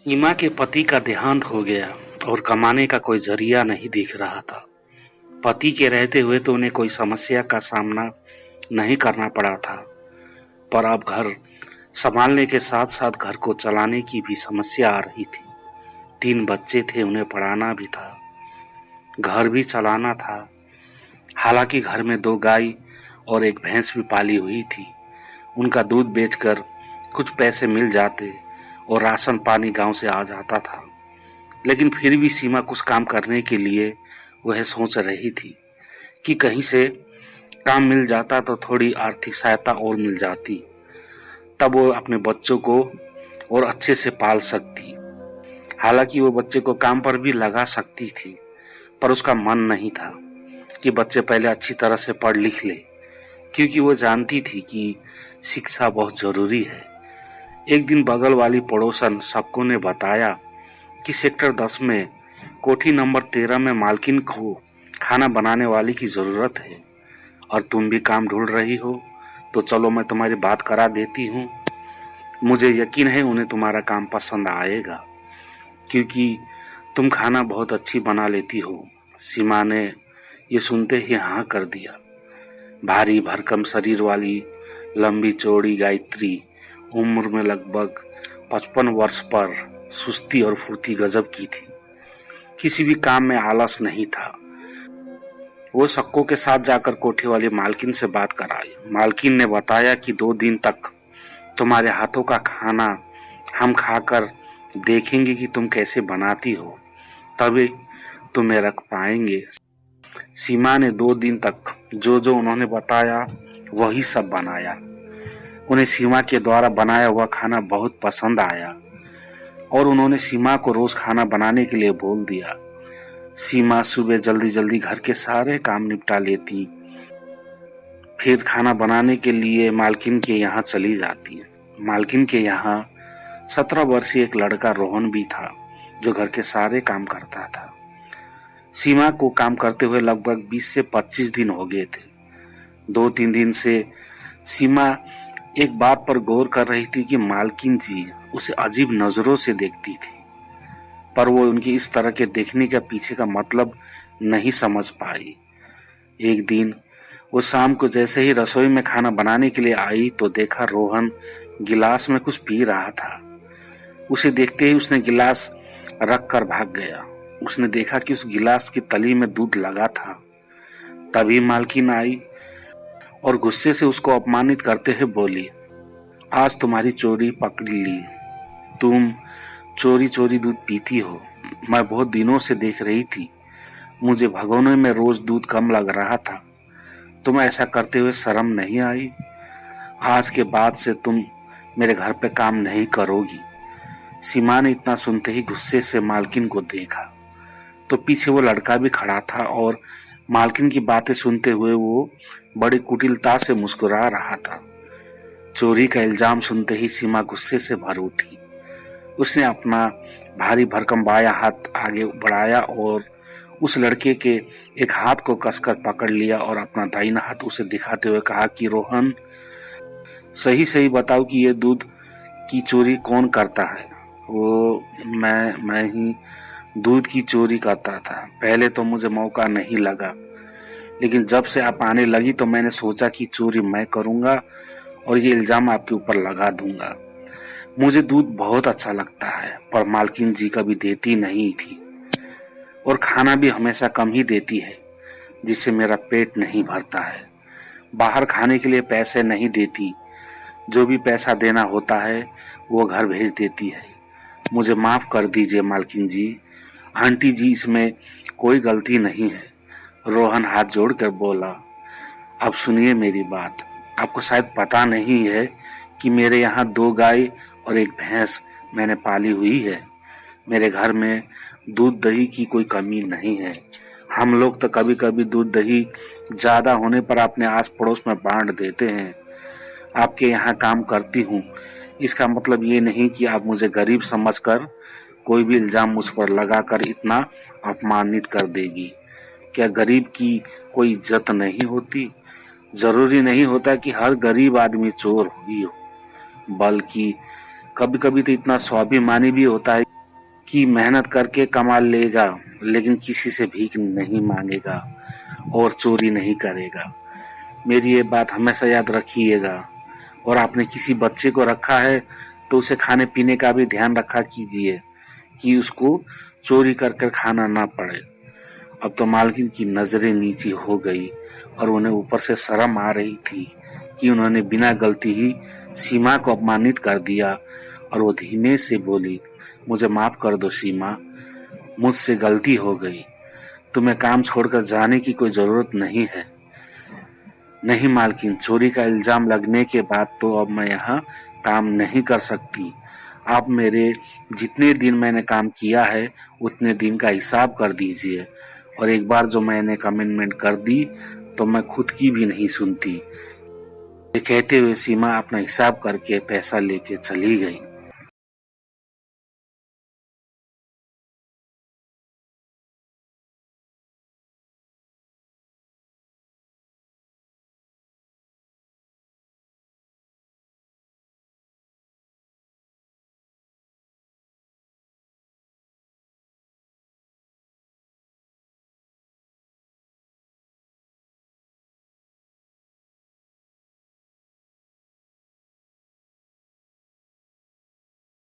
ईमा के पति का देहांत हो गया और कमाने का कोई जरिया नहीं दिख रहा था। पति के रहते हुए तो उन्हें कोई समस्या का सामना नहीं करना पड़ा था, पर अब घर संभालने के साथ साथ घर को चलाने की भी समस्या आ रही थी। 3 बच्चे थे, उन्हें पढ़ाना भी था, घर भी चलाना था। हालांकि घर में 2 गाय और 1 भैंस भी पाली हुई थी। उनका दूध बेचकर कुछ पैसे मिल जाते और राशन पानी गांव से आ जाता था। लेकिन फिर भी सीमा कुछ काम करने के लिए वह सोच रही थी कि कहीं से काम मिल जाता तो थोड़ी आर्थिक सहायता और मिल जाती, तब वो अपने बच्चों को और अच्छे से पाल सकती। हालांकि वो बच्चे को काम पर भी लगा सकती थी, पर उसका मन नहीं था कि बच्चे पहले अच्छी तरह से पढ़ लिख ले, क्योंकि वो जानती थी कि शिक्षा बहुत जरूरी है। एक दिन बगल वाली पड़ोसन सबको ने बताया कि सेक्टर 10 में कोठी नंबर 13 में मालकिन को खाना बनाने वाली की जरूरत है और तुम भी काम ढूंढ रही हो, तो चलो मैं तुम्हारी बात करा देती हूँ। मुझे यकीन है उन्हें तुम्हारा काम पसंद आएगा, क्योंकि तुम खाना बहुत अच्छी बना लेती हो। सीमा ने ये सुनते ही हाँ कर दिया। भारी भरकम शरीर वाली लंबी चौड़ी गायत्री उम्र में लगभग 55 वर्ष पर सुस्ती और फुर्ती गजब की थी। किसी भी काम में आलस नहीं था। वो सक्कों के साथ जाकर कोठी वाली मालकिन से बात कराई। मालकिन ने बताया कि 2 दिन तक तुम्हारे हाथों का खाना हम खाकर देखेंगे कि तुम कैसे बनाती हो, तभी तुम्हें रख पाएंगे। सीमा ने 2 दिन तक जो जो उन्होंने बताया वही सब बनाया। उन्हें सीमा के द्वारा बनाया हुआ खाना बहुत पसंद आया और उन्होंने सीमा को रोज खाना बनाने के लिए बोल दिया। सीमा सुबह जल्दी जल्दी घर के सारे काम निपटा लेती, फिर खाना बनाने के लिए मालकिन के यहाँ चली जाती। मालकिन के यहाँ 17 वर्षीय एक लड़का रोहन भी था, जो घर के सारे काम करता था। सीमा को काम करते हुए लगभग 20 से 25 दिन हो गए थे। 2-3 दिन से सीमा एक बात पर गौर कर रही थी कि मालकिन जी उसे अजीब नजरों से देखती थी, पर वो उनकी इस तरह के देखने के पीछे का मतलब नहीं समझ पाई। एक दिन वो शाम को जैसे ही रसोई में खाना बनाने के लिए आई तो देखा रोहन गिलास में कुछ पी रहा था। उसे देखते ही उसने गिलास रख कर भाग गया। उसने देखा कि उस गिलास की तली में दूध लगा था। तभी मालकिन आई और गुस्से से उसको अपमानित करते हुए बोली, आज तुम्हारी चोरी पकड़ ली। तुम चोरी चोरी दूध पीती हो। मैं बहुत दिनों से देख रही थी। मुझे भगोने में रोज दूध कम लग रहा था। तुम ऐसा करते हुए शर्म नहीं आई? आज के बाद से तुम मेरे घर पे काम नहीं करोगी। सीमा ने इतना सुनते ही गुस्से से मालकिन को देखा तो पीछे वो लड़का भी खड़ा था और मालकिन की बातें सुनते हुए वो बड़ी कुटिलता से मुस्कुरा रहा था। चोरी का इल्जाम सुनते ही सीमा गुस्से से भर उठी। उसने अपना भारी भरकम बायां हाथ आगे बढ़ाया और उस लड़के के एक हाथ को कसकर पकड़ लिया और अपना दाहिना हाथ उसे दिखाते हुए कहा कि रोहन, सही सही बताओ कि ये दूध की चोरी कौन करता है? वो मैं ही दूध की चोरी करता था। पहले तो मुझे मौका नहीं लगा, लेकिन जब से आप आने लगी तो मैंने सोचा कि चोरी मैं करूंगा और ये इल्जाम आपके ऊपर लगा दूंगा। मुझे दूध बहुत अच्छा लगता है, पर मालकिन जी कभी देती नहीं थी और खाना भी हमेशा कम ही देती है, जिससे मेरा पेट नहीं भरता है। बाहर खाने के लिए पैसे नहीं देती। जो भी पैसा देना होता है वो घर भेज देती है। मुझे माफ कर दीजिए मालकिन जी। आंटी जी, इसमें कोई गलती नहीं है। रोहन हाथ जोड़कर बोला, अब सुनिए मेरी बात। आपको शायद पता नहीं है कि मेरे यहाँ 2 गाय और 1 भैंस मैंने पाली हुई है। मेरे घर में दूध दही की कोई कमी नहीं है। हम लोग तो कभी कभी दूध दही ज्यादा होने पर अपने आस पड़ोस में बांट देते हैं। आपके यहाँ काम करती हूँ, इसका मतलब ये नहीं कि आप मुझे गरीब समझकर कोई भी इल्जाम मुझ पर लगाकर इतना अपमानित कर देगी। क्या गरीब की कोई इज्जत नहीं होती? जरूरी नहीं होता कि हर गरीब आदमी चोर ही हो, बल्कि कभी कभी तो इतना स्वाभिमानी भी होता है कि मेहनत करके कमा लेगा, लेकिन किसी से भीख नहीं मांगेगा और चोरी नहीं करेगा। मेरी ये बात हमेशा याद रखिएगा। और आपने किसी बच्चे को रखा है तो उसे खाने पीने का भी ध्यान रखा कीजिए कि उसको चोरी कर कर खाना ना पड़े। अब तो मालकिन की नजरें नीची हो गई और उन्हें ऊपर से शर्म आ रही थी कि उन्होंने बिना गलती ही सीमा को अपमानित कर दिया। और वो धीमे से बोली, मुझे माफ कर दो सीमा, मुझसे गलती हो गई। तुम्हें काम छोड़कर जाने की कोई जरूरत नहीं है। नहीं मालकिन, चोरी का इल्जाम लगने के बाद तो अब मैं यहाँ काम नहीं कर सकती। आप मेरे जितने दिन मैंने काम किया है उतने दिन का हिसाब कर दीजिए। और एक बार जो मैंने कमिटमेंट कर दी तो मैं खुद की भी नहीं सुनती। ये कहते हुए सीमा अपना हिसाब करके पैसा लेके चली गई।